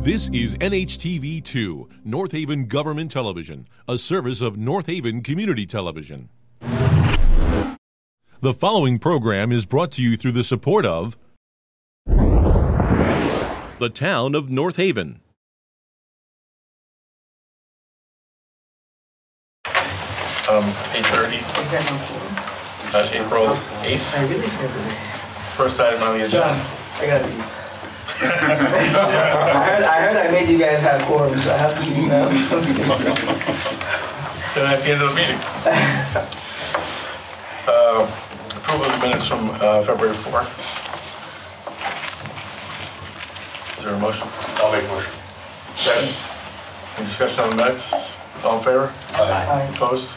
This is NHTV2, North Haven Government Television, a service of North Haven Community Television. The following program is brought to you through the support of the Town of North Haven. (8:30) April 8th. First item on the agenda. I gotta leave. I heard I made you guys have quorum, so I have to leave now. Then that's the end of the meeting. Approval of the minutes from February 4th. Is there a motion? I'll make a motion. Second. Any discussion on the minutes? All in favor? Aye. Opposed?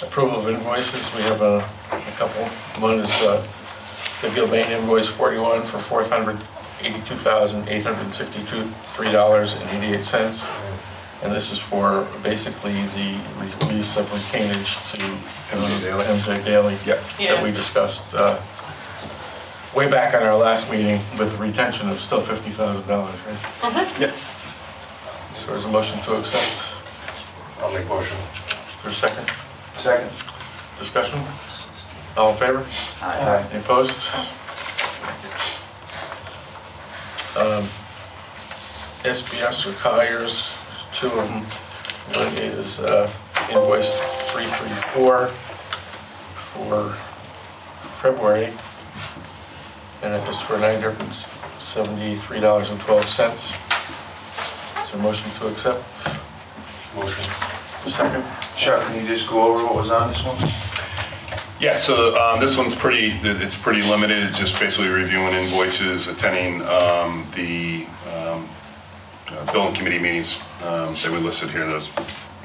Approval of invoices. We have a couple. One is the Gilbane invoice 41 for $482,862.88. And this is for basically the release of retainage to MJ Daly that we discussed way back on our last meeting with retention of still $50,000, right? Yeah. So there's a motion to accept. I'll make a motion. Is there a second? Second. Discussion? All in favor? Aye. Any opposed? SBS or Colliers, two of them. One is invoice 334 for February, and it is for $973.12. Is there a motion to accept? Motion. Second? Chuck, can you just go over what was on this one? Yeah, so this one's pretty limited. It's just basically reviewing invoices, attending the billing committee meetings that we listed here. Those,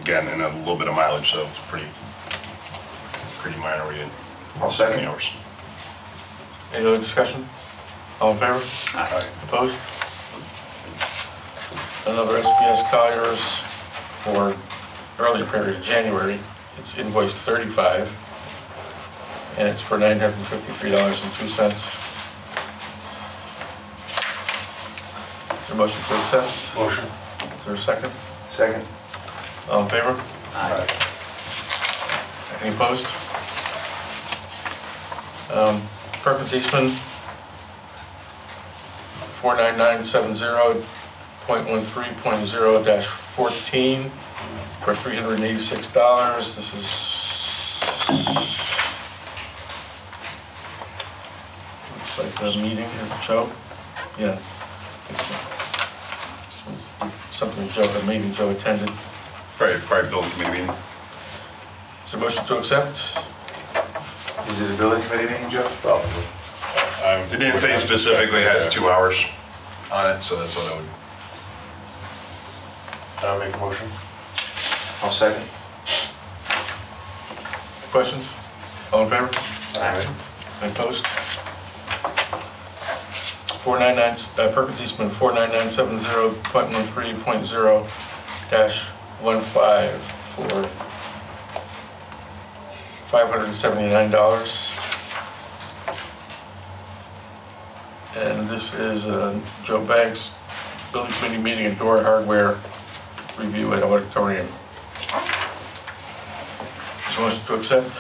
again, and a little bit of mileage, so it's pretty minor. We didn't. I'll second. Hours. Any other discussion? All in favor? Aye. Opposed? Another SBS Colliers for earlier period of January. It's invoice 35, and it's for $953.02. Is there a motion to accept? Motion. Is there a second? Second. All in favor? Aye. Any opposed? Perkins Eastman, 49970.13.0-14 for $386. This is looks like the meeting here, Joe. Yeah. Something Joe, a meeting Joe attended. Probably billing committee meeting. Is there a motion to accept? Is it a building committee meeting, Joe? Probably. It didn't say specifically it has 2 hours on it, so that's what I would. I'll make a motion. I'll second. Questions? All in favor? Aye. Any opposed? 499, Perkins Eastman, 49970.13.0-15 for $579. And this is Joe Banks, building committee meeting and door hardware review at auditorium. Is there a motion to accept?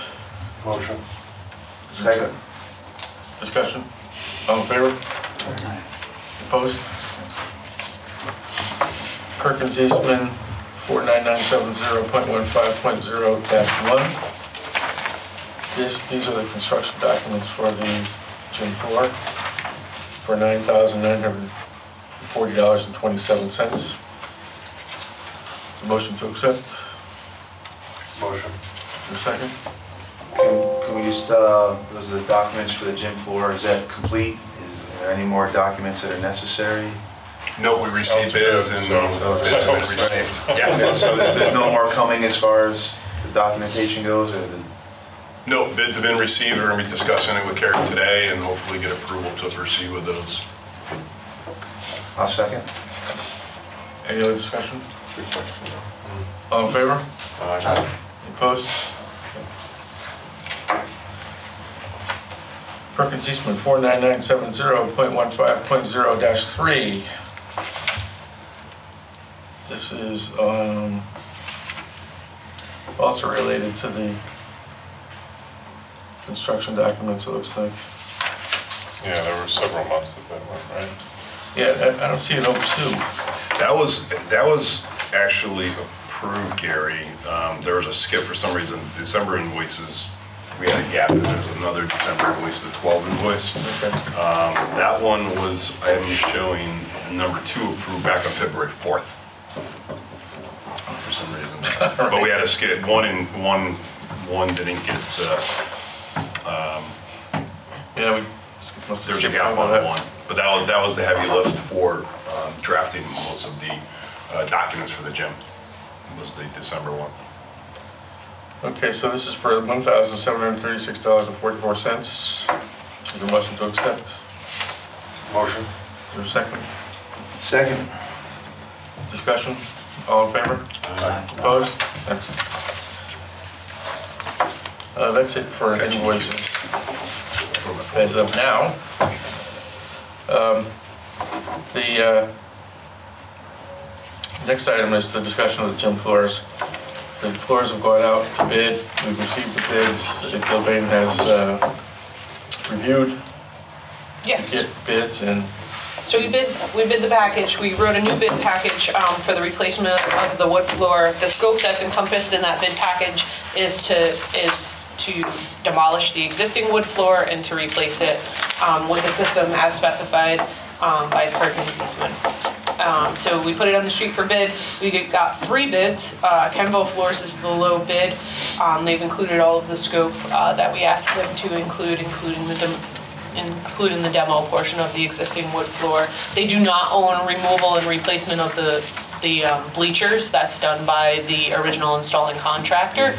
Motion. Is there a Second. Discussion? All in favor? Opposed? Perkins Eastman, 49970.15.0-1. These are the construction documents for the gym floor for $9,940.27. Motion to accept. Motion. Is there a second? Can we just, those are the documents for the gym floor, is that complete? Is there any more documents that are necessary? No, we received bids and bids have been received. Yeah. Okay, so there's no more coming as far as the documentation goes, or the? No, bids have been received. We're going to be discussing it with Carrie today and hopefully get approval to proceed with those. I'll second. Any other discussion? All in favor? Aye. Opposed? Perkins Eastman, 49970.15.0-3 is also related to the construction documents, it looks like. Yeah, there were several months that went, right? Yeah, I don't see an 02. That was actually approved, Gary. There was a skip for some reason. December invoices, we had a gap. There's another December invoice, the 12 invoice. Okay. That one was, I am showing number 2 approved back on February 4th. For some reason. But we had a skip. One didn't get, Yeah, we must have there's a skipped gap over on that. one. But that was the heavy lift for drafting most of the documents for the gym. Was the December one. Okay, so this is for $1,736.44. Is there a motion to accept? Motion. Is there a second? Second. Discussion? All in favor? Opposed? Thanks. That's it for invoices. As of now, the next item is the discussion of the gym floors. The floors have gone out to bid. We've received the bids. Gilbane has reviewed Yes. the bids and So we bid the package. We wrote a new bid package for the replacement of the wood floor. The scope that's encompassed in that bid package is to demolish the existing wood floor and to replace it with the system as specified by Perkins Eastman. So we put it on the street for bid. We got 3 bids. Kenvo Floors is the low bid. They've included all of the scope that we asked them to include, including the demo portion of the existing wood floor. They do not own removal and replacement of the bleachers. That's done by the original installing contractor.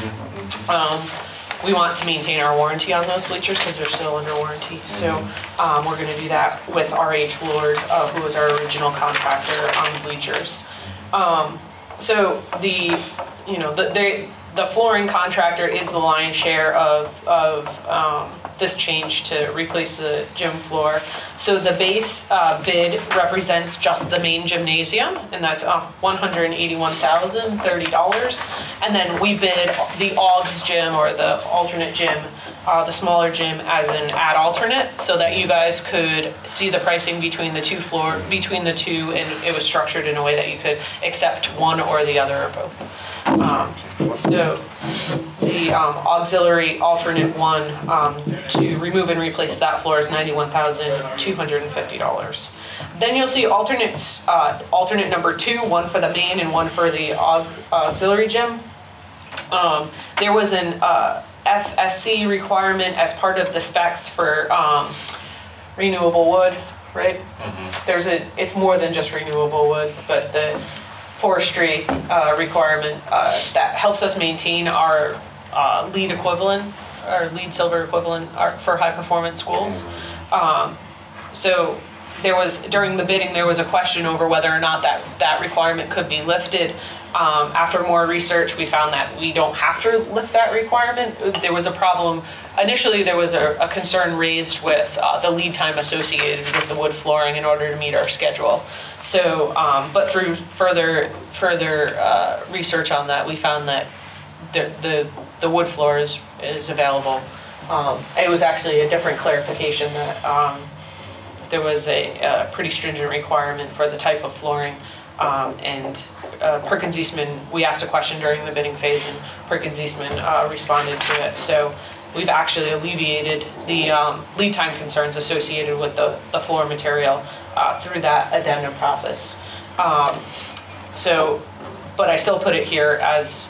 We want to maintain our warranty on those bleachers because they're still under warranty. So we're going to do that with RH Lord, who was our original contractor on the bleachers. So the flooring contractor is the lion's share of this change to replace the gym floor. So the base bid represents just the main gymnasium, and that's $181,030. And then we bid the AUGS gym, or the alternate gym, the smaller gym, as an ad alternate, so that you guys could see the pricing between the two, and it was structured in a way that you could accept one or the other or both. So the auxiliary alternate one to remove and replace that floor is $91,250. Then you'll see alternate number 2, one for the main and one for the auxiliary gym. There was an FSC requirement as part of the specs for renewable wood, right? Mm-hmm. It's more than just renewable wood, but the forestry requirement that helps us maintain our LEED equivalent, our LEED silver equivalent for high performance schools. So during the bidding, there was a question over whether or not that requirement could be lifted. After more research, we found that we don't have to lift that requirement. There was a problem. Initially, there was a concern raised with the lead time associated with the wood flooring in order to meet our schedule. So, but through further research on that, we found that the wood floor is available. It was actually a different clarification that there was a pretty stringent requirement for the type of flooring. And Perkins Eastman, we asked a question during the bidding phase, and Perkins Eastman responded to it. So we've actually alleviated the lead time concerns associated with the floor material through that addendum process. But I still put it here as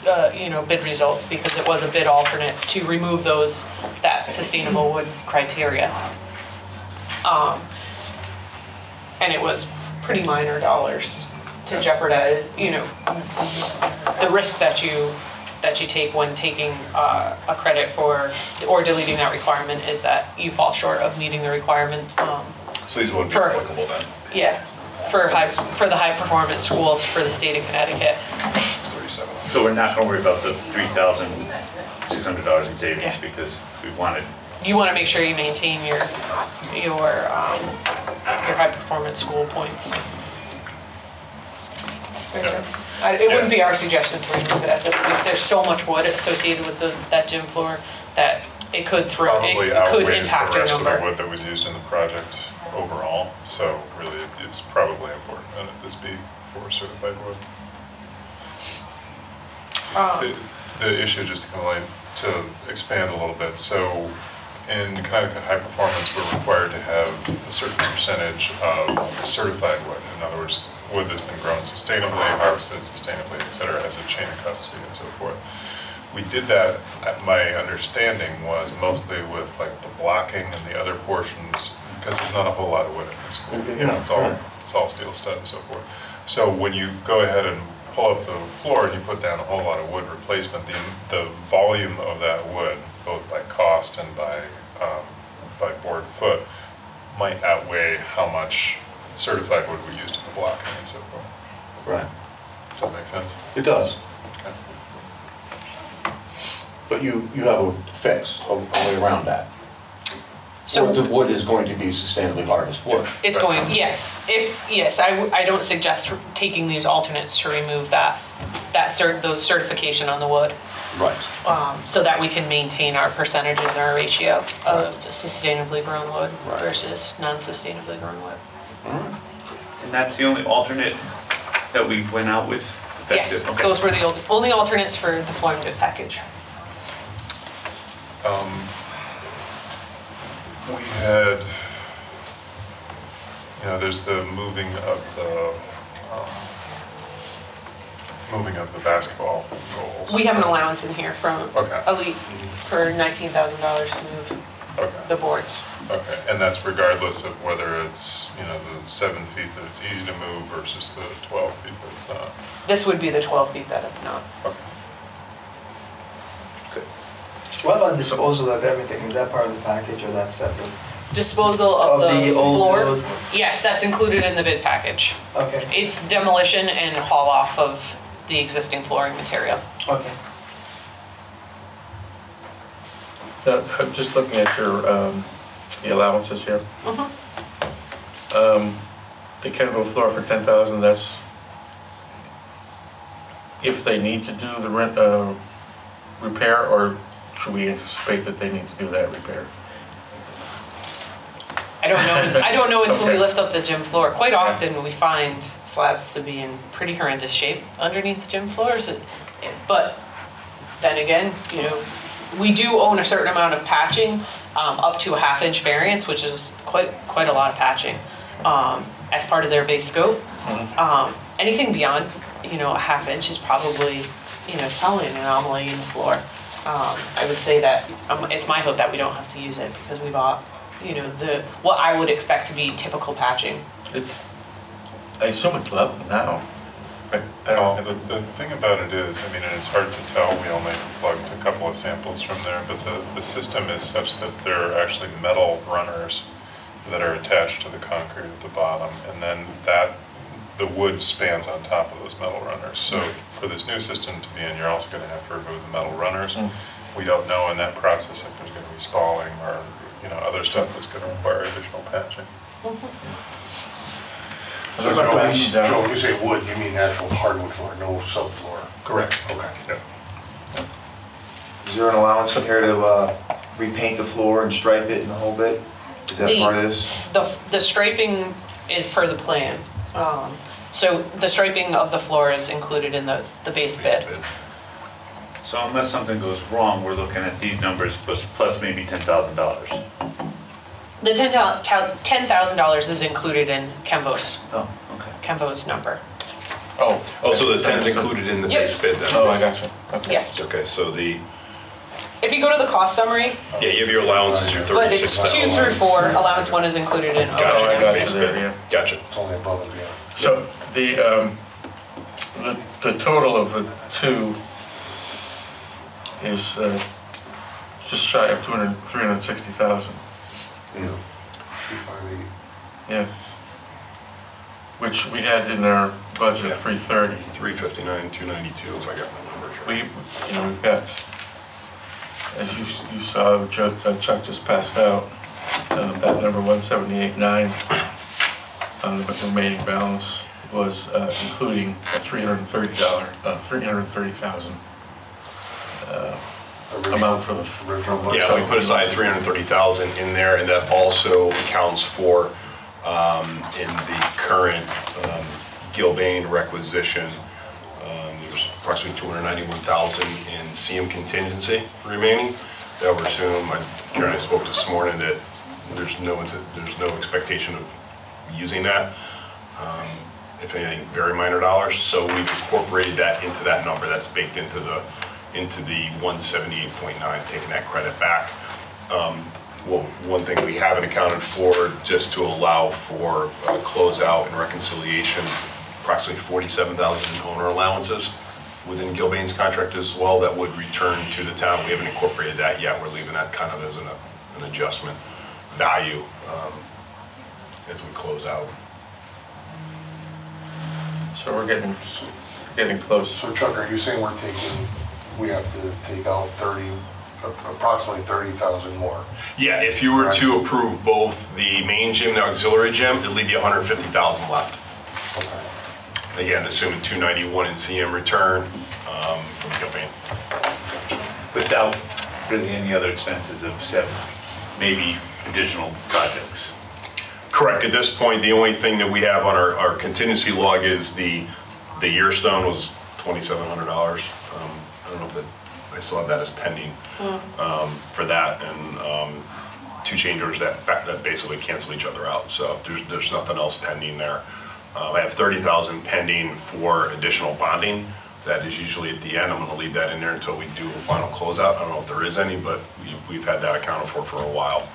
bid results because it was a bid alternate to remove that sustainable wood criteria. And it was pretty minor dollars to jeopardize, the risk that you take when taking a credit for or deleting that requirement is that you fall short of meeting the requirement. So these wouldn't be applicable then? Yeah, for the high performance schools for the state of Connecticut. 37. So we're not going to worry about the $3,600 in savings because we wanted. You want to make sure you maintain your high performance school points. Yeah. It wouldn't be our suggestion to remove it at this point. There's so much wood associated with that gym floor that it could Probably could outweighs the impact your rest of the number. wood that was used in the project overall. So really, it's probably important that this be for certified wood. The issue, just to kind of to expand a little bit, so in Connecticut High Performance, we're required to have a certain percentage of certified wood. In other words, wood that's been grown sustainably, harvested sustainably, et cetera, has a chain of custody and so forth. We did that, my understanding was mostly with like the blocking and the other portions, because there's not a whole lot of wood in this school. It's all steel stud and so forth. So when you go ahead and pull up the floor and you put down a whole lot of wood replacement, the volume of that wood, both by cost and by board foot, might outweigh how much certified wood we used in the blocking and so forth. Right. Does that make sense? It does. Okay. But you have a fix, a way around that. So Or the wood is going to be sustainably harvested wood. it's going, yes. I don't suggest taking these alternates to remove those certification on the wood, Right. so that we can maintain our percentages and our ratio of sustainably grown wood Right. versus non-sustainably grown wood. And that's the only alternate that we went out with? Yes, Okay. those were the only alternates for the flooring bid package. We had, there's the moving of the basketball goals. We have an allowance in here from Okay. Elite for $19,000 to move the Okay, boards. okay, and that's regardless of whether it's, the 7 feet that it's easy to move versus the 12 feet that it's not. This would be the 12 feet that it's not. Okay. What about disposal of everything? Is that part of the package or that's separate? Disposal of Of the the old floor, wood? yes, that's included in the bid package. Okay, It's demolition and haul off of the existing flooring material. okay. I'm just looking at your, the allowances here. The Kenville floor for 10,000, that's if they need to do the repair, or should we anticipate that they need to do that repair? I don't know until we Okay. lift up the gym floor. Quite often, we find slabs to be in pretty horrendous shape underneath gym floors. But then again, we do own a certain amount of patching, up to a 1/2 inch variance, which is quite a lot of patching, as part of their base scope. Anything beyond, a 1/2 inch is probably, probably an anomaly in the floor. I would say that it's my hope that we don't have to use it because we bought, what I would expect to be typical patching. I assume it's level now. Right? The thing about it is, and it's hard to tell, we only plugged a couple of samples from there, but the system is such that there are actually metal runners that are attached to the concrete at the bottom, and then the wood spans on top of those metal runners. So for this new system to be in, you're also going to have to remove the metal runners. We don't know in that process if there's going to be spalling or other stuff that's going to require additional patching. Joe, when you say wood, you mean actual hardwood floor, no subfloor? Correct. Okay. Yeah. Is there an allowance in here to repaint the floor and stripe it and the whole bit? Is that part of this? The striping is per the plan. So the striping of the floor is included in the base bid. So unless something goes wrong, we're looking at these numbers plus maybe $10,000. The $10,000 is included in Kenvo's number. Oh, so the 10's included in the Yep. base bid then? Oh, I got you. Okay. Yes. Okay, so If you go to the cost summary, you have your allowances, your but it's 2 36,000. through 4, allowance 1 is included in Oh, I O&M. got Base you there, bid. yeah. Gotcha. It's only above and beyond. So the total of the two is just shy of 360,000. Yeah. 258. Yeah. Which we had in our budget of 330. 359, 292, if I got my numbers right. We've got, as you saw, Chuck just passed out, that number 178.9 on the remaining balance. was including a $330,000 amount for the original. Yeah, we put aside 330,000 in there, and that also accounts for, in the current Gilbane requisition, there's approximately 291,000 in CM contingency remaining. That we're assuming, Karen and I spoke this morning, that there's no expectation of using that. If anything, very minor dollars. So we've incorporated that into that number. That's baked into the 178.9, taking that credit back. Well, one thing we haven't accounted for, just to allow for closeout and reconciliation, approximately 47,000 in owner allowances within Gilbane's contract as well that would return to the town. We haven't incorporated that yet. We're leaving that kind of as an adjustment value as we close out. So we're getting close. So Chuck, are you saying we have to take out approximately 30,000 more? Yeah, if you were to approve both the main gym and the auxiliary gym, it'd leave you 150,000 left. Okay. Again, assuming 291 in CM return from Gilbane. Without really any other expenses except maybe additional projects. Correct. At this point, the only thing that we have on our contingency log is the year stone was $2,700. I don't know if I still have that as pending for that, and 2 change orders that basically cancel each other out. So there's nothing else pending there. I have 30,000 pending for additional bonding. That is usually at the end. I'm going to leave that in there until we do a final closeout. I don't know if there is any, but we've had that accounted for a while.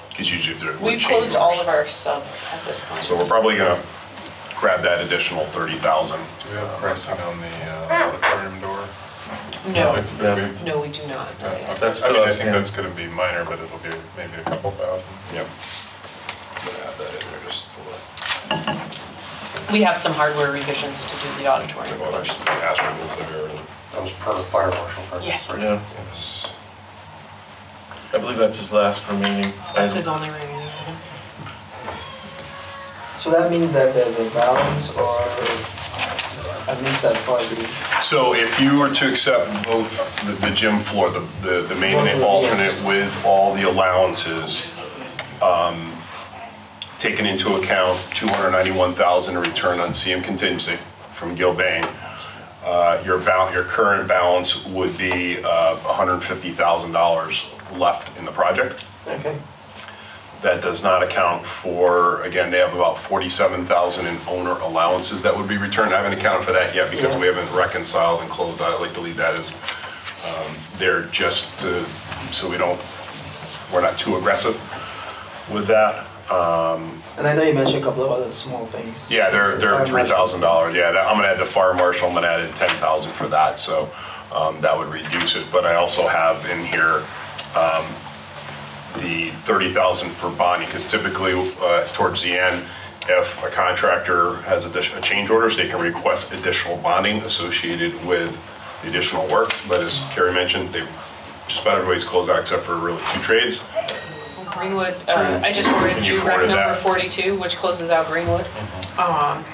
Because usually if there We've closed all of our subs at this point. So we're probably going to grab that additional 30,000. Do we have pricing on the auditorium door? No, No, we do not. That's I mean, I still think that's going to be minor, but it'll be maybe a couple thousand. Yep. I'm going to add that in there just for We have some hardware revisions to do the auditorium. well, just astral clear and That was per the fire marshal. Correct? Yes. Right. Yeah. yes. I believe that's his last remaining. That's his only remaining item. So that means that there's a balance, or I missed that part. So if you were to accept both the gym floor, the main and the alternate with all the allowances, taking into account 291,000 return on CM contingency from Gilbane, your current balance would be $150,000 left in the project. Okay. That does not account for, again, they have about 47,000 in owner allowances that would be returned. I haven't accounted for that yet because we haven't reconciled and closed out. I'd like to leave that as, they're just to, so we're not too aggressive with that. And I know you mentioned a couple of other small things. Yeah, they're $3,000. Yeah, I'm gonna add the fire marshal, I'm gonna add in 10,000 for that, so that would reduce it. But I also have in here the 30,000 for bonding, because typically towards the end, if a contractor has a change orders, they can request additional bonding associated with the additional work. But as Carrie mentioned, just about everybody's closed out except for really 2 trades. Greenwood, I just forwarded you rec number 42, which closes out Greenwood. And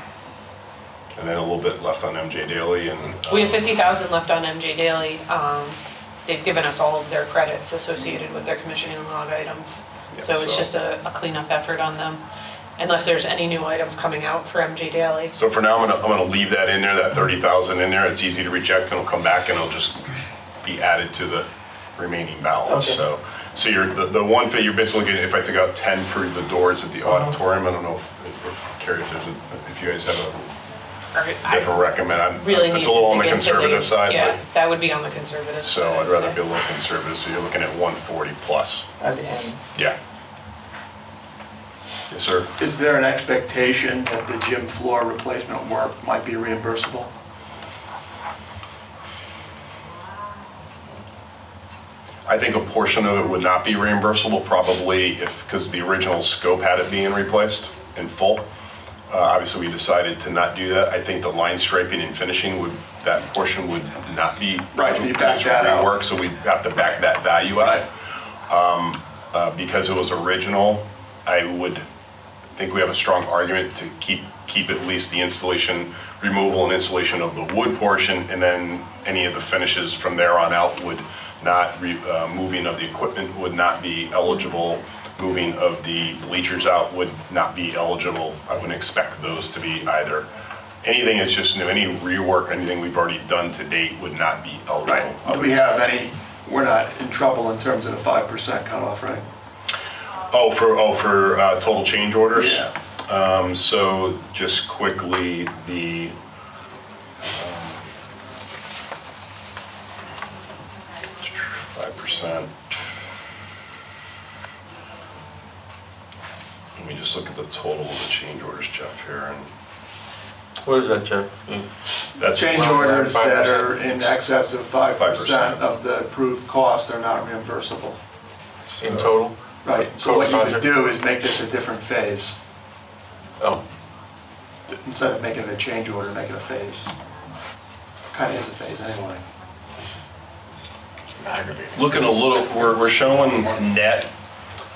then a little bit left on MJ Daly. And We have 50,000 left on MJ Daly. They've given us all of their credits associated with their commissioning log items. Yeah, So it's just a cleanup effort on them, unless there's any new items coming out for MJ Daly. So for now, I'm gonna leave that in there, that 30,000 in there. It's easy to reject, and it'll come back and it'll just be added to the remaining balance. Okay. So you're the one thing you're basically getting, if I took out 10 for the doors at the auditorium, I don't know if Carrie, if you guys have a different recommend. Really It's a little on the need to dig into conservative side, Yeah, but that would be on the conservative side. so I'd rather be a little conservative. So you're looking at 140 plus. At the end. Yeah. Yes, sir. Is there an expectation that the gym floor replacement work might be reimbursable? I think a portion of it would not be reimbursable, probably because the original scope had it being replaced in full. Obviously, we decided to not do that. I think the line striping and finishing that portion would not be. Right, so you back that out. Work, so we'd have to back that value out. Because it was original, I would think we have a strong argument to keep at least the installation, removal and installation of the wood portion, and then any of the finishes from there on out would not, moving of the equipment would not be eligible. Moving of the bleachers out would not be eligible. I wouldn't expect those to be either. Anything that's just new, any rework, anything we've already done to date would not be eligible. Right. Do we have any, we're not in trouble in terms of the 5% cutoff, right? Oh, for total change orders? Yeah. So just quickly, the 5%. Let me just look at the total of the change orders, Jeff, here. And What is that, Jeff? that's Change orders that are in excess of 5% of the approved cost are not reimbursable. In total? Right, so what you would do is make this a different phase. Oh. Instead of making it a change order, make it a phase. Kind of is a phase anyway. looking a little, we're showing net.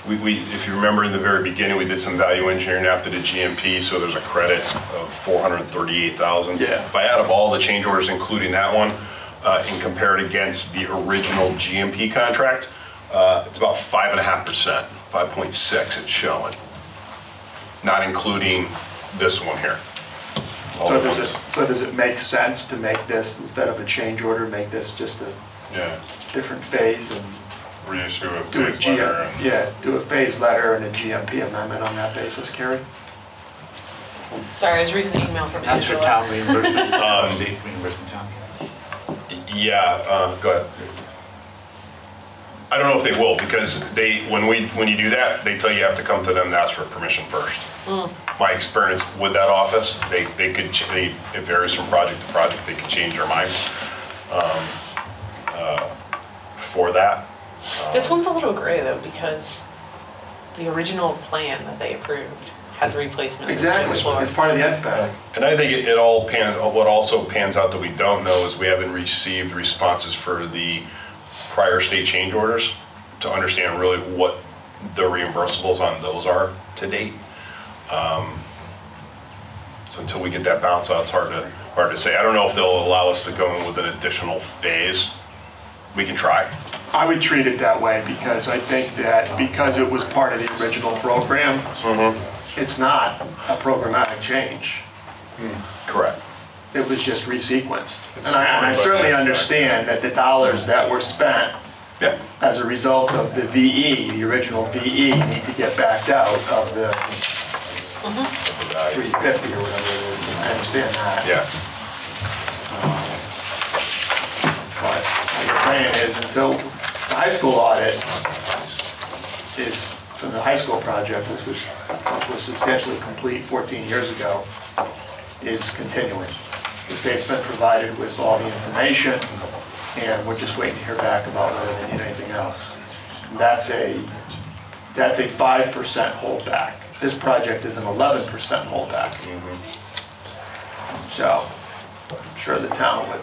We, if you remember in the very beginning, we did some value engineering after the GMP, so there's a credit of $438,000. Yeah. If I add up all the change orders, including that one, and compare it against the original GMP contract, it's about 5.5%, 5.6 it's showing, not including this one here. So does it make sense to make this, instead of a change order, make this just a different phase and reissue a do a phase letter? do a phase letter and a GMP amendment on that basis, Carrie? Sorry, I was reading the email from That's for Angela. town reimbursement, state reimbursement town. Yeah, go ahead. I don't know if they will, because when you do that, they tell you have to come to them to ask for permission first. My experience with that office, it varies from project to project, they can change their mind for that. This one's a little gray though, because the original plan that they approved had the replacement of the gym Exactly, floor. it's part of the NSPAC. And I think what also pans out that we don't know is we haven't received responses for the prior state change orders to understand really what the reimbursables on those are to date. So until we get that bounce out, it's hard to say. I don't know if they'll allow us to go in with an additional phase. We can try. I would treat it that way because I think that because it was part of the original program, it's not a programmatic change. Correct. It was just resequenced. And I certainly understand that the dollars that were spent as a result of the VE, the original VE, need to get backed out of the 350 or whatever it is. I understand that. Yeah. But what you're saying is until the high school audit is, from the high school project, which was substantially complete 14 years ago, is continuing. The state's been provided with all the information, and we're just waiting to hear back about whether they need anything else. That's a 5% holdback. This project is an 11% holdback. So, I'm sure the town would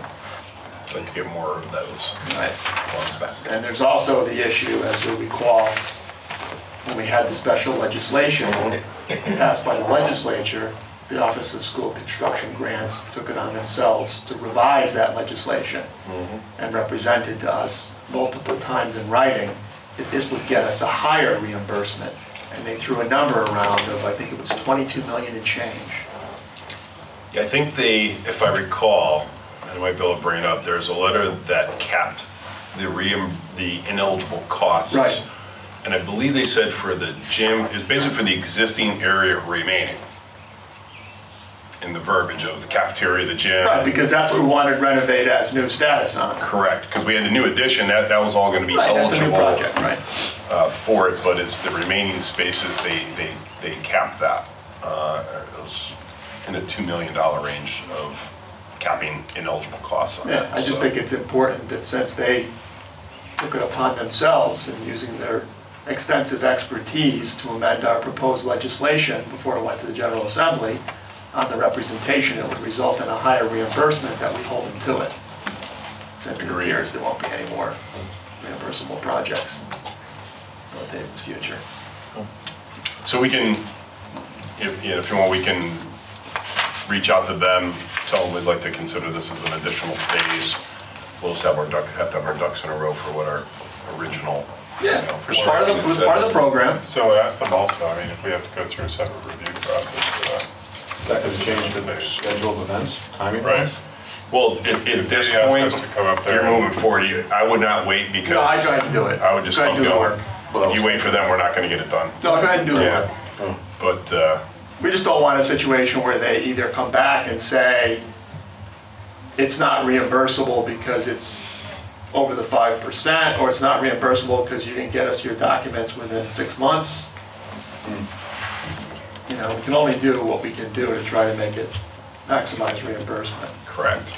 like to get more of those funds back. And there's also the issue, as you'll recall, when we had the special legislation passed by the legislature, the Office of School Construction Grants took it on themselves to revise that legislation and represented to us multiple times in writing that this would get us a higher reimbursement. And they threw a number around of, I think it was 22 million and change. Yeah, I think if I recall, I might be able to bring it up, there's a letter that capped the ineligible costs. Right. And I believe they said for the gym, it's basically for the existing area remaining in the verbiage of the cafeteria, the gym. Right, because that's what we wanted to renovate as new status on. Correct, because we had the new addition, that was all going to be That's a new eligible project, right? for it, but it's the remaining spaces, they capped that. It was in the $2 million range of capping ineligible costs on Yeah, that. I just think it's important that since they took it upon themselves and using their extensive expertise to amend our proposed legislation before it went to the General Assembly, on the representation, it would result in a higher reimbursement that we hold them to it. Since it appears there won't be any more reimbursable projects in the future. So we can, if you want, we can reach out to them, tell them we'd like to consider this as an additional phase. We'll just have to have our ducks in a row for what our original, Yeah, for it's part of the, it's part of the program. So ask them also, I mean, if we have to go through a separate review process for that. That could change the schedule of events, timing Right. wise. Well, at this If they ask point, us to come up there you're and- moving forward. I would not wait because. No, I go ahead and do it. I would just Go ahead keep and do the going. work. If you wait for them, we're not gonna get it done. No, go ahead and do the Yeah. work. But, We just don't want a situation where they either come back and say, it's not reimbursable because it's over the 5%, or it's not reimbursable because you didn't get us your documents within 6 months. You know, we can only do what we can do to try to make it maximize reimbursement. correct.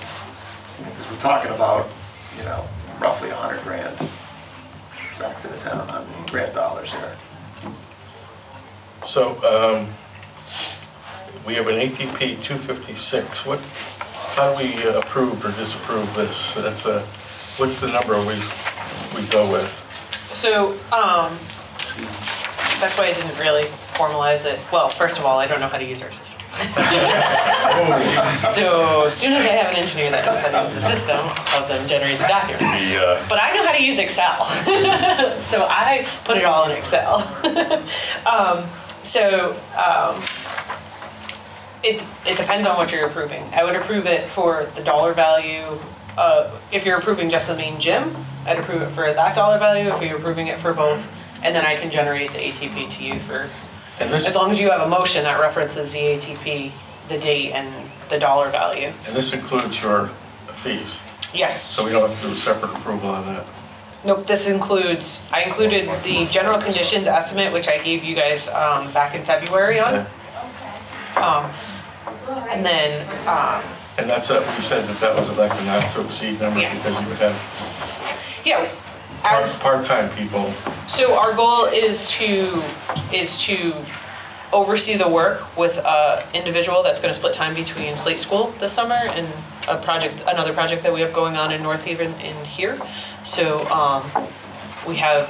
Because we're talking about, you know, roughly 100 grand back to the town on grant dollars here. So, we have an ATP 256. How do we approve or disapprove this? What's the number we go with? So, that's why I didn't really formalize it. Well, first of all, I don't know how to use our system. So as soon as I have an engineer that knows how to use the system, I'll then generate the document. But I know how to use Excel. So I put it all in Excel. It depends on what you're approving. I would approve it for the dollar value. If you're approving just the main gym, I'd approve it for that dollar value. If you're approving it for both, and then I can generate the ATP to you for, as long as you have a motion that references the ATP, the date, and the dollar value. And this includes your fees? Yes. So we don't have to do a separate approval on that? Nope, this includes, I included the general conditions estimate, which I gave you guys back in February on. And then, and that's, we said that was like a not to exceed number Yes. because you would have yeah, as part-time people. so our goal is to oversee the work with an individual that's going to split time between Slate School this summer and another project that we have going on in North Haven in here. So we have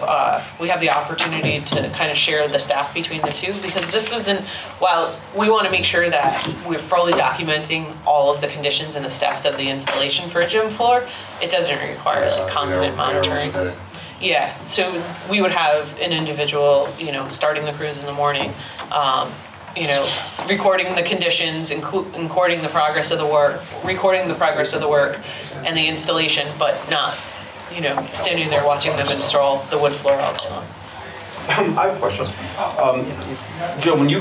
the opportunity to kind of share the staff between the two, because this isn't, while we want to make sure that we're fully documenting all of the conditions and the steps of the installation for a gym floor, it doesn't require constant monitoring. Yeah, so we would have an individual, starting the crews in the morning, recording the conditions, recording the progress of the work, and the installation, but not, standing there watching them install the wood floor all day long. I have a question. Joe, when you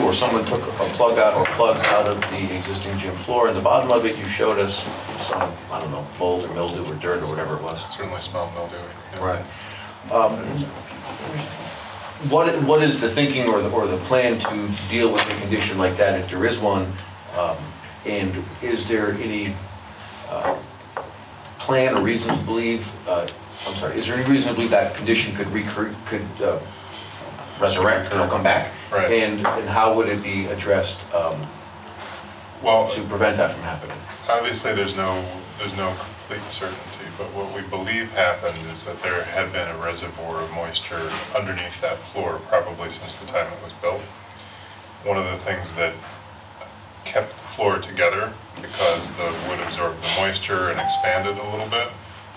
or someone took a plug out or plugs out of the existing gym floor, in the bottom of it, you showed us some, I don't know, mold or mildew or dirt or whatever it was. It certainly smelled mildewy. Yeah. Right. What is the thinking or the plan to deal with a condition like that, if there is one? And is there any plan or reason to believe, is there any reason to believe that condition could resurrect, come back? Right. And how would it be addressed Well, to prevent that from happening? obviously, there's no complete certainty, but what we believe happened is that there had been a reservoir of moisture underneath that floor probably since the time it was built. One of the things that kept the floor together, because the wood absorbed the moisture and expanded a little bit,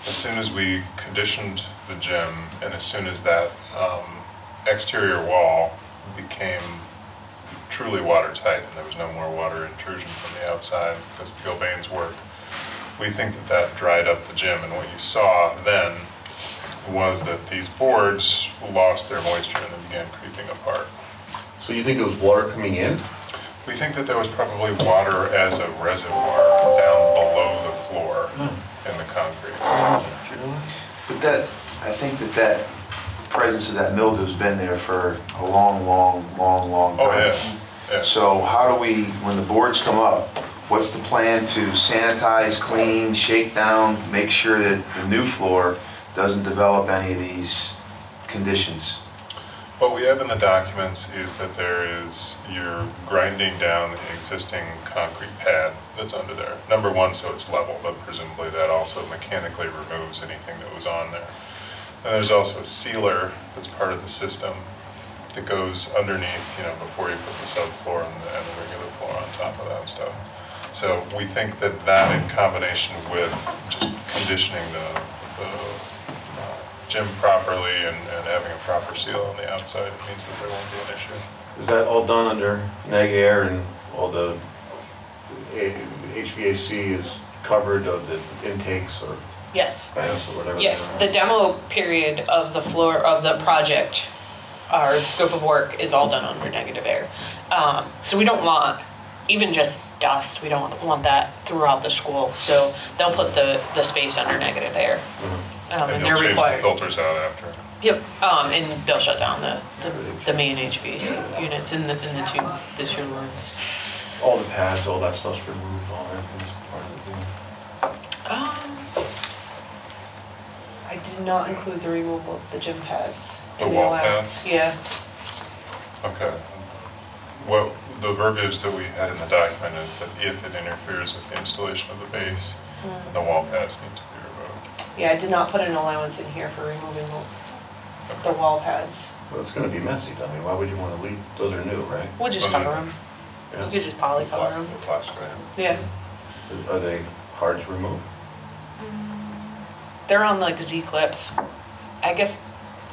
as soon as we conditioned the gym and as soon as that exterior wall became truly watertight and there was no more water intrusion from the outside because of Gilbane's work, we think that dried up the gym, and what you saw then was that these boards lost their moisture and then began creeping apart. So you think it was water coming in? We think that there was probably water as a reservoir down below the floor in the concrete. But I think that presence of that mildew's been there for a long time. Oh, yeah. So how do we, when the boards come up, what's the plan to sanitize, clean, shake down, make sure that the new floor doesn't develop any of these conditions? What we have in the documents is that you're grinding down the existing concrete pad that's under there. Number one, so it's level, but presumably that also mechanically removes anything that was on there. And there's also a sealer that's part of the system that goes underneath, before you put the subfloor and the regular floor on top of that stuff. So we think that in combination with just conditioning the gym properly and having a proper seal on the outside, it means that there won't be an issue. Is that all done under neg air and all the HVAC is covered of the intakes or Yes. fans or whatever? Yes, the demo period of the floor of the project, or the scope of work, is all done under negative air. So we don't want even just dust. We don't want that throughout the school. So they'll put the space under negative air. And And you'll they're change the required. filters out after. Yep, and they'll shut down the main HVAC units in the two rooms. All the pads, all that stuff's removed, all everything's part of I did not include the removal of the gym pads. The in wall allowance. pads? Yeah. Okay. Well, the verbiage that we had in the document is that if it interferes with the installation of the base, the wall pads need to be removed. Yeah, I did not put an allowance in here for removing the wall pads. it. Well, it's gonna be messy, I mean, why would you wanna leave, those are new, right? We'll just cover them. Yeah. You could just poly cover them. Plastic. Yeah. Are they hard to remove? They're on like Z-clips. I guess,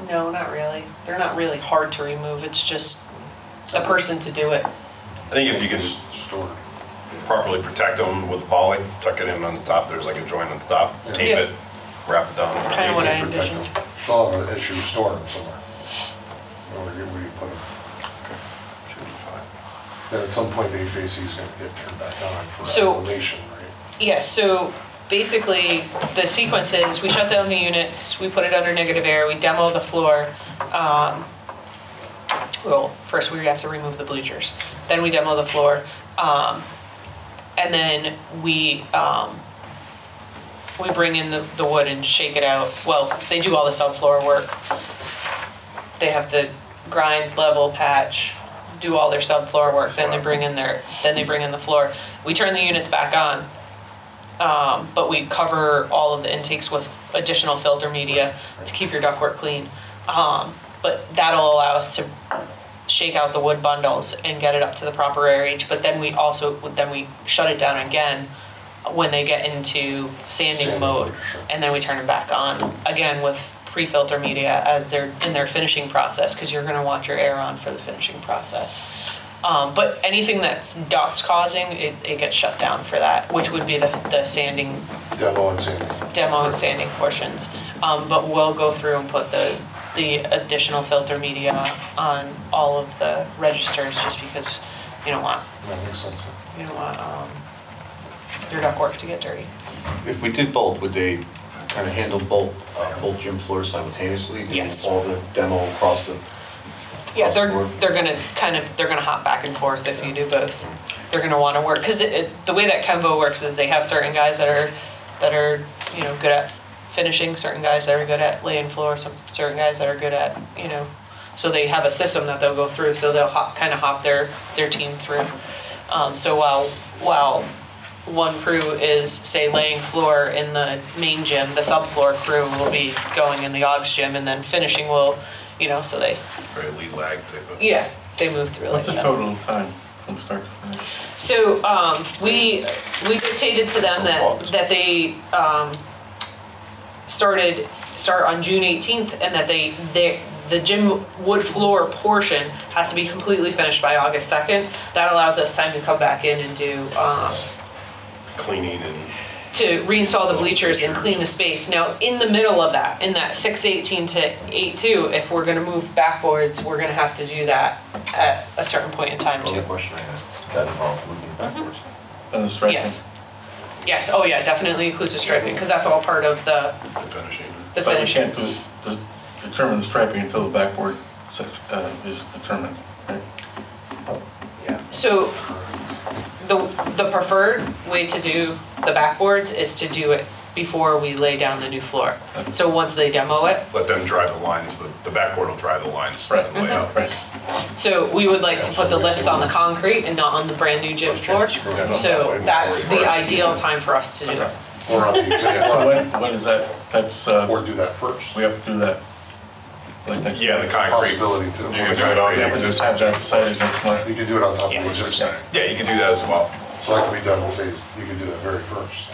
no, not really. They're not really hard to remove. It's just the person to do it. I think if you can just properly protect them with the poly, tuck it in on the top, there's like a joint on the top, tape it, wrap it down. Kind of what I envisioned. Still have an issue storing them somewhere. Where you put them. Should be fine. Then at some point, the HVAC is gonna get turned back on for So- ventilation, right? Yeah, so basically the sequence is we shut down the units, we put it under negative air, we demo the floor. Well, first we have to remove the bleachers, then we demo the floor. And then we bring in the wood and shake it out. Well, they do all the subfloor work. They have to grind, level, patch, do all their subfloor work, then they bring in the floor. We turn the units back on, but we cover all of the intakes with additional filter media to keep your ductwork clean. But that'll allow us to shake out the wood bundles and get it up to the proper air reach. But then we shut it down again when they get into sanding mode, and then we turn it back on again with pre-filter media as they're in their finishing process, because you're going to want your air on for the finishing process. But anything that's dust causing, it gets shut down for that, which would be the sanding, Demo and sanding. demo and sanding portions. But we'll go through and put the additional filter media on all of the registers, just because you don't want That makes sense. your ductwork to get dirty. If we did both, would they kind of handle both gym floors simultaneously? doing Yes. All the demo across the... Yeah, across the board? they're gonna hop back and forth if you do both. They're gonna want to work, because the way that Kemvo works is they have certain guys that are good at finishing, certain guys that are good at laying floor, some certain guys that are good at so they have a system that they'll go through, so they'll hop their team through. So while one crew is, say, laying floor in the main gym, the subfloor crew will be going in the Augs gym, and then finishing will, so they, Very lead lag type of. yeah, they move through like What's the that. total time from start to finish? So we dictated to them that they start on June 18th, and that the gym wood floor portion has to be completely finished by August 2nd. That allows us time to come back in and do Cleaning and. to reinstall the bleachers and clean the space. Now, in the middle of that, in that 6/18 to 8/2, if we're gonna move backboards, we're gonna have to do that at a certain point in time Another too. question I had, that involves moving backwards. And the striping? Yes, oh yeah, definitely includes the striping, because that's all part of the Finishing. the But we finishing. can't determine the striping until the backboard is determined, right? So the preferred way to do the backboards is to do it before we lay down the new floor. So once they demo it, Let them dry the lines, the backboard will dry the lines. Right. and lay out. Right. so we would like to put the lifts on the concrete and not on the brand new gym floor. So that's the ideal time for us to do it. Or on the So exam, when is that, that's, or do that first. we have to do that. like next Yeah, the concrete. Possibility too. You can do it on Yeah, the we just existing have that gym. decided next month. You could do it on top of the Yes. existing. Yeah, you can do that as well. So that could be done both ways. You could do that very first,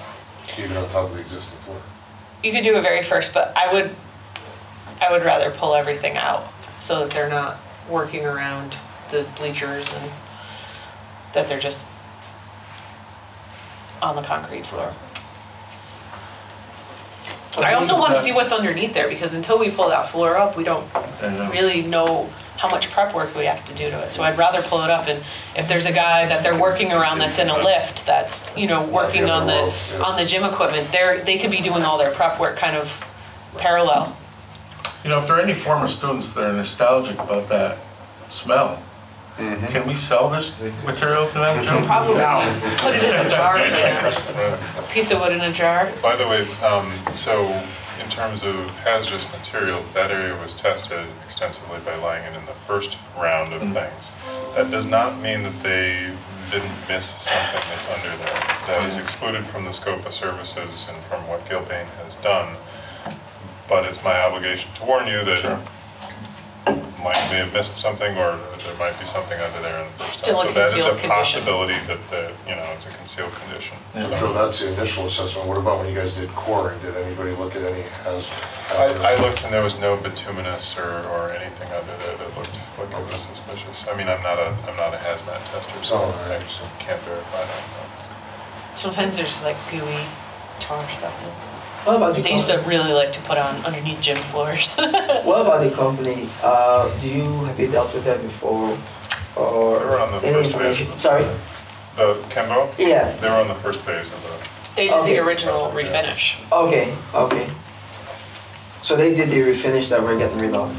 even on top of the existing floor. You could do it very first, but I would rather pull everything out so that they're not working around the bleachers and that they're just on the concrete floor. I also want to see what's underneath there, because until we pull that floor up, we don't really know how much prep work we have to do to it. So I'd rather pull it up, and if there's a guy that they're working around that's in a lift, that's, you know, working on the gym equipment, they could be doing all their prep work kind of parallel. You know, if there are any former students that are nostalgic about that smell, can we sell this material to them, Joe? Probably put it in a jar there, a piece of wood in a jar. By the way, so in terms of hazardous materials, that area was tested extensively by Langen in the first round of things. That does not mean that they didn't miss something that's under there. That is excluded from the scope of services and from what Gilbane has done. But it's my obligation to warn you that may have missed something, or there might be something under there. Still a so that is concealed a condition. possibility that it's a concealed condition. So Joe, that's the initial assessment. What about when you guys did coring? Did anybody look at any I looked and there was no bituminous or anything under there that looked like it was suspicious. I mean, I'm not a hazmat tester, so I can't verify that. Sometimes there's like gooey tar stuff in. What about the They used to company? really like to put on underneath gym floors. What about the company? Have you dealt with them before? Or They were on the any first information? phase. Sorry? The Kembo? Yeah. They were on the first phase of the. They did Okay. the original refinish. Okay, okay. So they did the refinish that we're getting rid of.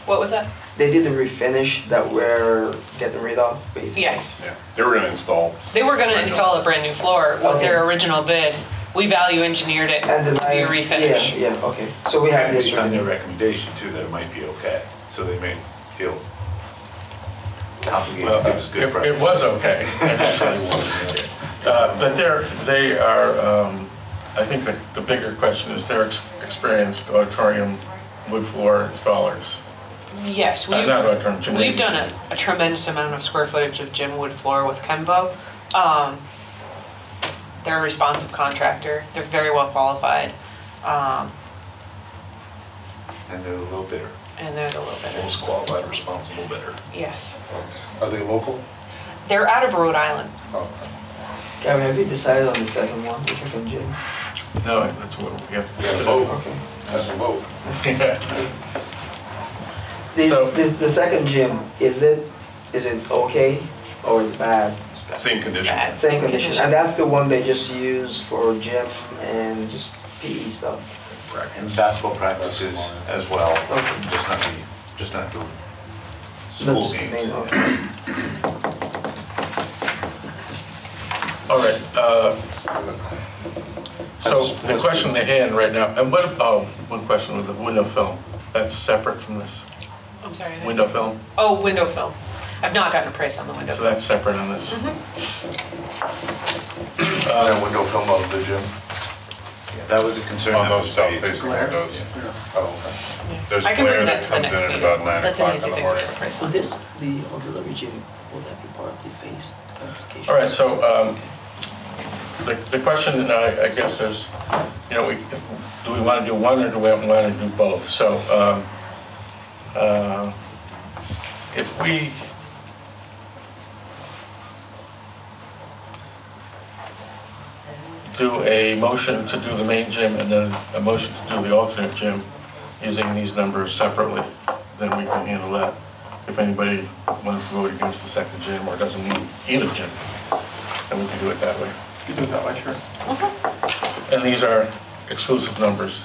What was that? They did the refinish that we're getting rid of, basically. Yes. Yeah, they were gonna install. They were gonna install a brand new floor, was their Okay. original bid. We value engineered it And to be design. a refinish. Yeah, okay. So we have Based on history. their recommendation too, that it might be okay, so they may feel obligated Well, to give us good price. it was okay. But they are, I think the bigger question is they're experienced auditorium wood floor installers. Yes, Not auditorium, we've gymnasium. done a tremendous amount of square footage of gym wood floor with Kembo. They're a responsive contractor. They're very well qualified. And they're a little bitter. And they're a little bit. Most qualified, responsible bidder. Yes. Are they local? They're out of Rhode Island. Oh, Kevin, have you decided on the second one, the second gym? No, that's what we have we got a to vote. Okay. Has a vote. do. So- The second gym, is it okay or is it bad? Same condition. Bad. Same condition, and that's the one they just use for gym and just PE stuff. And basketball practices as well, Okay. just not the Not school just the games. name, okay. All right, so the question they had right now, and one question with the window film, that's separate from this? I'm sorry. I didn't- Window film, Oh, window film. I've not gotten a price on the window so film. that's separate on this. That window film of the gym? Yeah, that was a concern. On that those was south-facing raised. windows. Oh, okay. Yeah. There's I can glare bring that that to the comes next in at meeting. about 9 That's an o'clock easy in the thing to morning. get a price So on. this, the auxiliary gym, will that be part of the phased application? All right, so the question, I guess is, do we want to do one or do we want to do both? So if we do a motion to do the main gym and then a motion to do the alternate gym using these numbers separately, then we can handle that. If anybody wants to vote against the second gym or doesn't need either gym, then we can do it that way. You do it that way, sure. And these are exclusive numbers.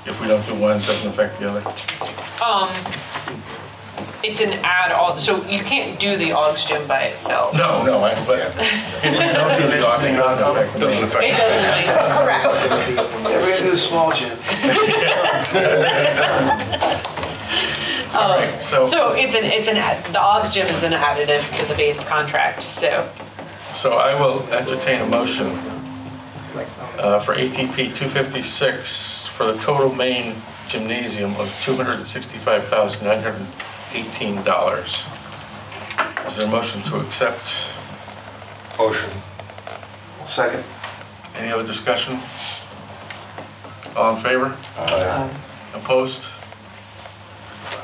If we don't do one, it doesn't affect the other. It's an add-on, so you can't do the Augs gym by itself. No, but if we don't do the option, it doesn't affect It doesn't, correct. Yeah, we're gonna do the small gym. All right, so The Augs gym is an additive to the base contract, so. I will entertain a motion for ATP 256 for the total main gymnasium of $265,918. Is there a motion to accept? Motion. Second. Any other discussion? All in favor? Aye. Opposed?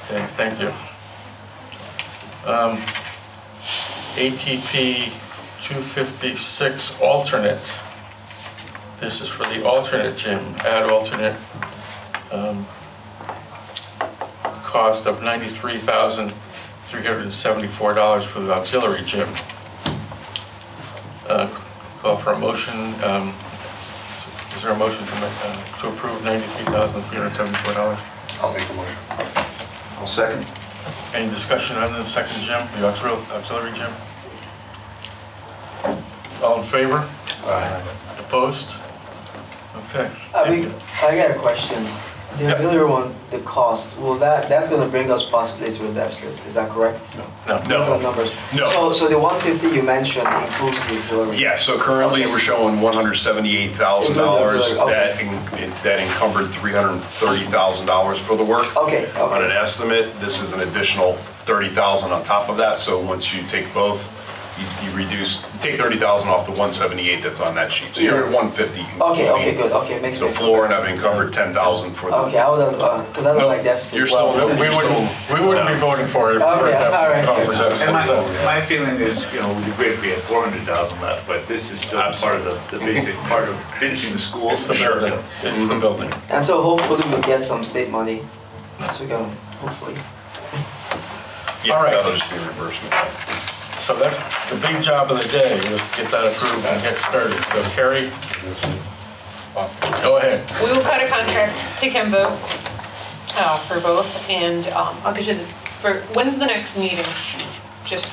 Okay, thank you. ATP 256 alternate. This is for the alternate gym, add alternate, cost of $93,374 for the auxiliary gym. Call for a motion. Is there a motion to approve $93,374? I'll make a motion. I'll second. Any discussion on the second gym, the auxiliary gym? All in favor? Aye. Opposed? Okay. I got a question. The Yep. auxiliary one, the cost, that's gonna bring us possibly to a deficit, is that correct? No. Those are numbers. No. So the 150 you mentioned includes the auxiliary? Yeah, so currently we're showing $178,000 Okay. that encumbered $330,000 for the work. Okay, On an okay. estimate, this is an additional $30,000 on top of that, so once you take both, you take $30,000 off the 178 that's on that sheet, so you're at 150. Okay, good, okay, makes The me. floor, and I've encumbered 10,000 for the. Okay, I would have, because I don't like deficit. You're still, Well, we wouldn't be voting for it. Okay, all right. And my feeling is, it would be great if we had 400,000 left, but this is still part of the basic part of finishing the school. It's the building. It's the building. And so hopefully we'll get some state money as we go, hopefully. Yeah, All right. that'll just be a reimbursement. So that's the big job of the day, is get that approved and get started. So Carrie, go ahead. We will cut a contract to Kimbo for both, and I'll get you when's the next meeting? Just,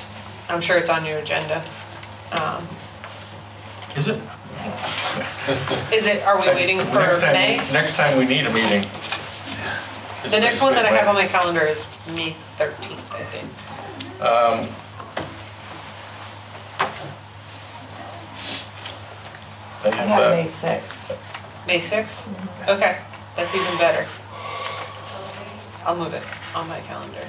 I'm sure it's on your agenda. Is it? Are we waiting for May? Next time we need a meeting. The next one that I have on my calendar is May 13th, I think. I have that. May 6th. May 6th? Okay, that's even better. I'll move it on my calendar.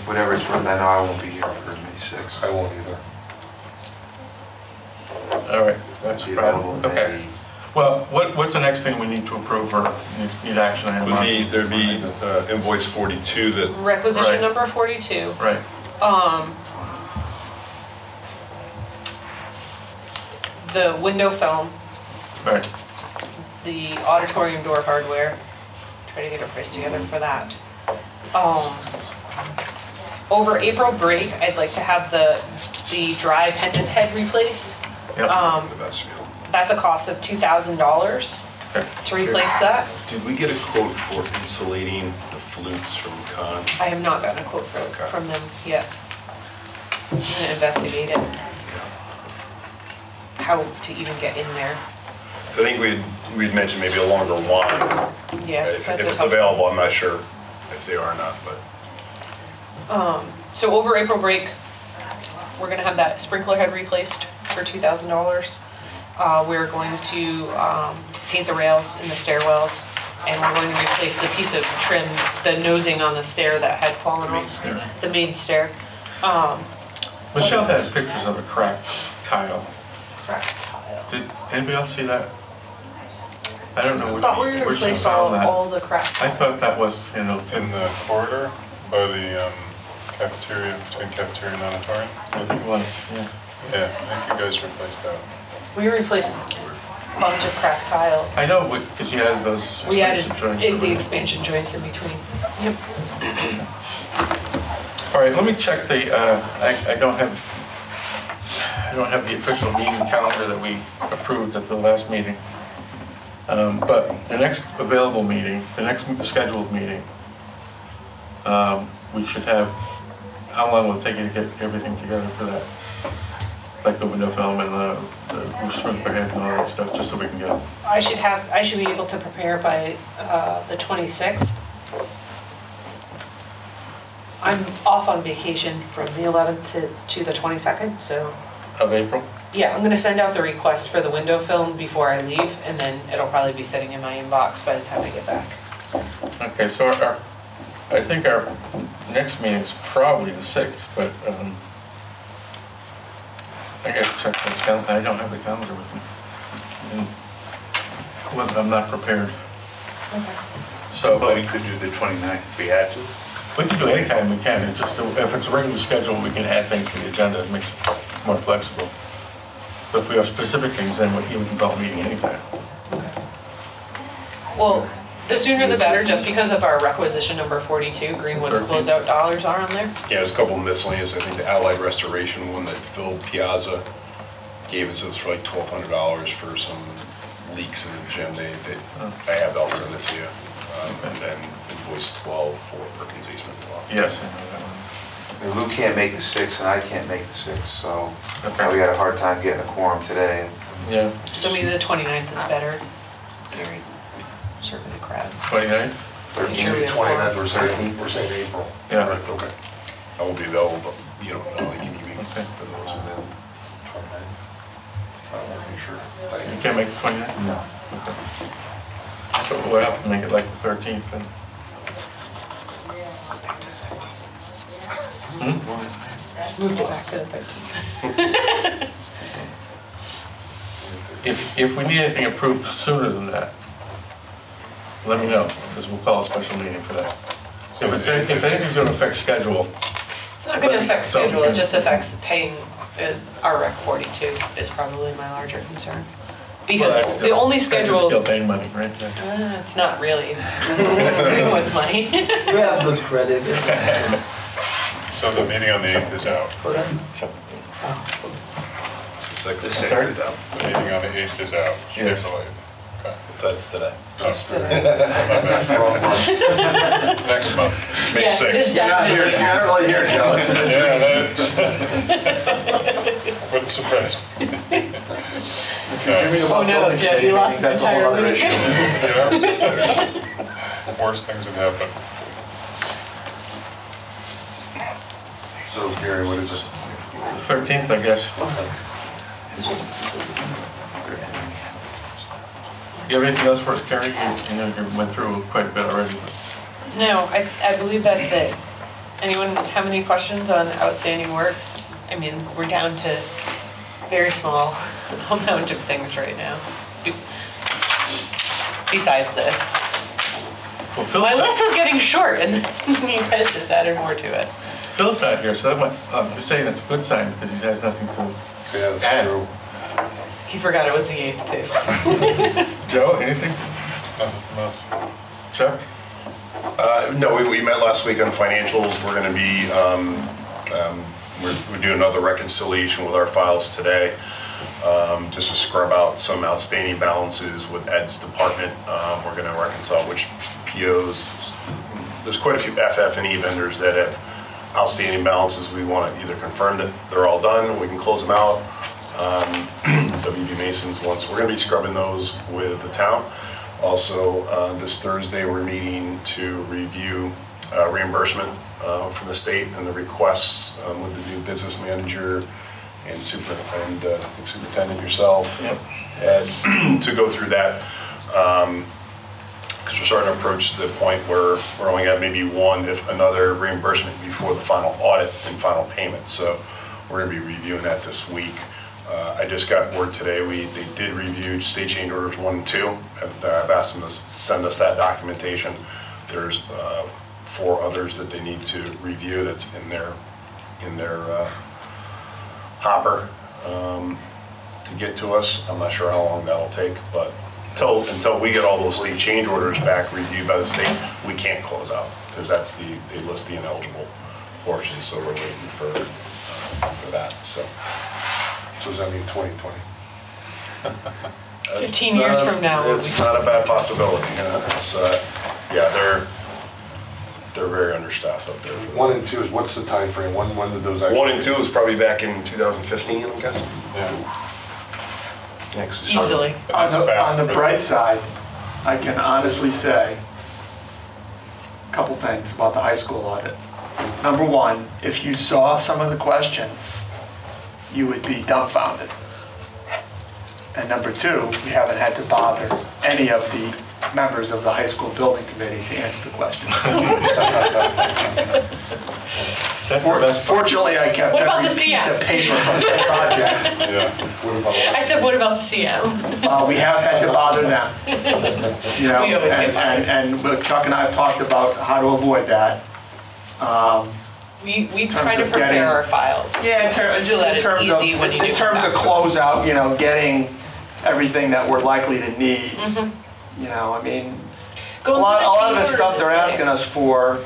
Whatever it's worth, I know I won't be here for May 6th. I won't either. All right, that's a problem. Okay. Well, what's the next thing we need to approve or need action item on? There'd be invoice 42 that. Requisition Right. number 42. Right. The window film, Right. the auditorium door hardware, try to get a price together for that. Over April break, I'd like to have the dry pendant head replaced. Yep. The vestibule. That's a cost of $2,000 to replace that. Did we get a quote for insulating the flutes from Con? I have not gotten a quote from them yet. I'm gonna investigate it. How to even get in there. So I think we'd mentioned maybe a longer wine. Yeah, If that's a it's tough- available, I'm not sure if they are or not, but. So over April break, we're gonna have that sprinkler head replaced for $2,000. We're going to paint the rails in the stairwells, and we're going to replace the piece of trim, the nosing on the stair that had fallen off. The main stair. Michelle had pictures of a cracked tile. Cracked tile. Did anybody else see that? I don't know I thought we where she replaced found that. all the cracked. I thought that was, In the corridor by the cafeteria, between cafeteria and auditorium. I think it was, yeah. Yeah, I think you guys replaced that. We replaced a bunch of cracked tile. I know, because you had those We added expansion joints. the expansion joints in between. Yep. All right, let me check the, I don't have the official meeting calendar that we approved at the last meeting. But the next available meeting, the next scheduled meeting, we should have, how long will it take you to get everything together for that? Like the window film and the sprinkler head and all that stuff, just so we can get it. I should be able to prepare by the 26th. I'm off on vacation from the 11th to the 22nd, so Of April? yeah, I'm gonna send out the request for the window film before I leave, and then it'll probably be sitting in my inbox by the time I get back. Okay, so I think our next meeting is probably the 6th, but I gotta check this calendar. I don't have the calendar with me. I'm not prepared. Okay. So, But we could do the 29th if we had to. we can do it anytime we can. It's just, if it's a regular schedule, we can add things to the agenda. It makes it more flexible. But if we have specific things, then we can call a meeting anytime. Well, the sooner the better, just because of our requisition number 42, Greenwood's closeout dollars are on there. Yeah, there's a couple of miscellaneous. I think the Allied Restoration one that Phil Piazza gave us for like $1,200 for some leaks in the gym. I have, I'll send it to you. And then invoice 12 for Perkins Eastman as well. Yes, I know that one. I mean, Lou can't make the 6th and I can't make the 6th, so we had a hard time getting a quorum today. Yeah. So maybe the 29th is better. Gary, serving the crowd. 29th? 29th, we're saying April. Yeah. Right, okay. I will be available, but you don't know, like, can you meet Okay. for those of them? 29th. I want to make sure. You can't make the 29th? No. Okay. So we'll have to make it like the 13th then. Just moved it back to the 13th. If we need anything approved sooner than that, let me know, because we'll call a special meeting for that. So if anything's going to affect schedule, It's not going to affect So we schedule, can- it just affects paying our Rec 42 is probably my larger concern. Because the only schedule, Still paying money, right? it's not really, it's Greenwood's money. We have good credit. So the meeting on the 8th is out. The 6th. The Sorry? 6th is out. The meeting on the 8th is out. Yes. April 8th. Okay. That's today. Oh, my bad. Wrong month. Next month, May Yes, 6th. it's definitely. You're not really here, Joe. Yeah, that wouldn't surprise me. Dreaming about Oh, no, building Jed, committee you lost meetings, that's a whole entire other meeting. issue. Yeah. Worse things have happened. So Gary, what is it? 13th, I guess. You have anything else for us, Carrie? You know, you went through quite a bit already. No, I believe that's it. Anyone have any questions on outstanding work? I mean, we're down to very small amount of things right now. Besides this. Well, Phil's My not- list was getting short and you guys just added more to it. Phil's not here, so that might, I'm just saying it's a good sign because he has nothing to Yeah, that's add. true. He forgot it was the 8th too. Joe, anything? Nothing from us. Chuck? No, we met last week on financials. We're going to be, we're doing another reconciliation with our files today, just to scrub out some outstanding balances with Ed's department. We're going to reconcile which POs. There's quite a few FF&E vendors that have outstanding balances. We want to either confirm that they're all done, we can close them out. WB Mason's ones. We're going to be scrubbing those with the town. Also, this Thursday, we're meeting to review reimbursement from the state and the requests with the new business manager and superintendent yourself, Ed, to go through that. Because we're starting to approach the point where we're only got maybe one, if another, reimbursement before the final audit and final payment. So we're going to be reviewing that this week. I just got word today, they did review state change orders 1 and 2. I've asked them to send us that documentation. There's 4 others that they need to review that's in their hopper to get to us. I'm not sure how long that'll take, but until we get all those state change orders back reviewed by the state, we can't close out because that's they list the ineligible portion. So we're waiting for that. So does that mean 2020? 15 years from now. It's not a bad possibility. It's, they're very understaffed up there. 1 and 2 is, what's the time frame? When did those actually? 1 and 2 is probably back in 2015, I'm guessing. Yeah. Next is Easily. On That's fast the for bright side, I can honestly say a couple things about the high school audit. Number one, if you saw some of the questions, you would be dumbfounded. And number two, we haven't had to bother any of the members of the high school building committee to answer the questions. That's the best part. Fortunately, I kept What about every the piece CM? of paper from the project. I said, what about the CM? We have had to bother them. You know, We always get bothered. and Chuck and I have talked about how to avoid that. We terms try to of prepare getting- our files. Yeah, so that it's easy when you do in terms of come back. closeout, you know, getting everything that we're likely to need. Mhm. You know, I mean, Going a lot through the of the chambers stuff is they're great. asking us for,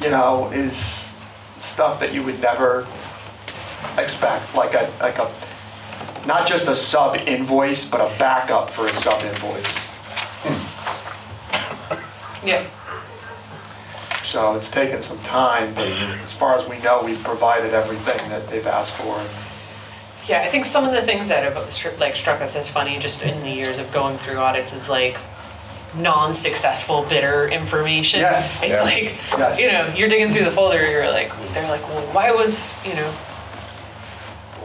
you know, is stuff that you would never expect, like a not just a sub invoice, but a backup for a sub invoice. Yeah. So it's taken some time, but as far as we know, we've provided everything that they've asked for. Yeah, I think some of the things that have struck us as funny just in the years of going through audits is like non-successful bidder information. Yes. It's Yeah. like, Yes. you know, you're digging through the folder, they're like, well, why was, you know,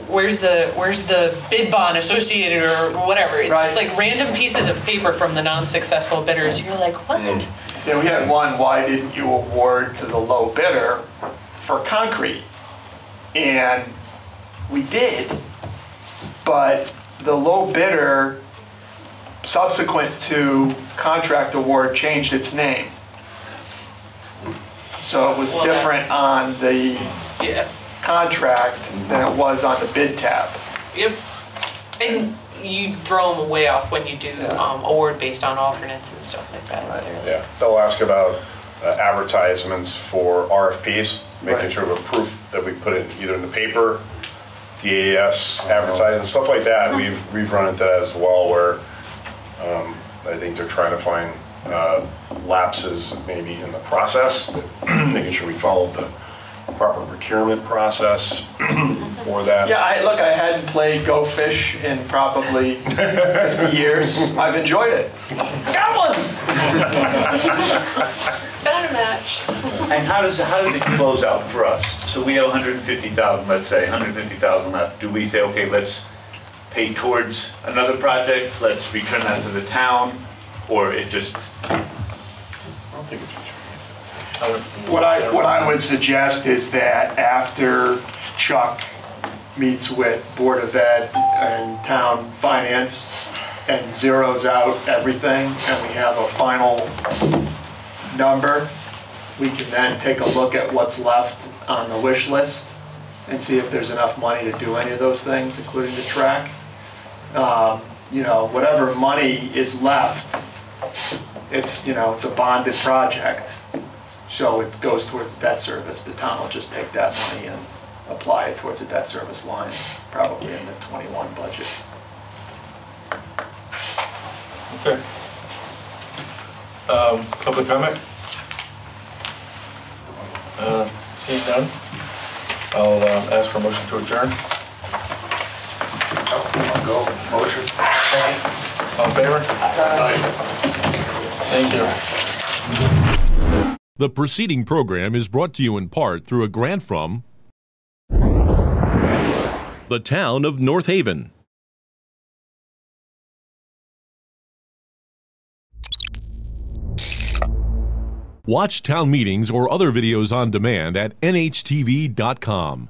where's the bid bond associated or whatever. It's just Right. like random pieces of paper from the non-successful bidders. You're like, what? Yeah, we had one, why didn't you award to the low bidder for concrete? And we did, but the low bidder, subsequent to contract award, changed its name. So it was Well, different on the Yeah. contract than it was on the bid tab. Yep. And you throw them way off when you do award based on alternates and stuff like that. They're Yeah, they'll ask about advertisements for RFPs, making Right. sure of a proof that we put it either in the paper, DAS advertising, stuff like that. We've run into that as well, where I think they're trying to find lapses maybe in the process, making sure we followed the proper procurement process for that. Yeah, I hadn't played Go Fish in probably 50 years. I've enjoyed it. Got one! Found a match. And how does it close out for us? So we have 150,000, let's say, 150,000 left. Do we say, okay, let's pay towards another project, let's return that to the town, or it just? What I would suggest is that after Chuck meets with Board of Ed and Town Finance and zeroes out everything, and we have a final number, we can then take a look at what's left on the wish list and see if there's enough money to do any of those things, including the track. You know, whatever money is left, it's a bonded project. So it goes towards debt service. The town will just take that money and apply it towards a debt service line, probably in the 21 budget. Okay. Public comment? Seeing none, I'll ask for a motion to adjourn. I'll go. Motion. All in favor? Thank you. The preceding program is brought to you in part through a grant from the town of North Haven. Watch town meetings or other videos on demand at nhtv.com.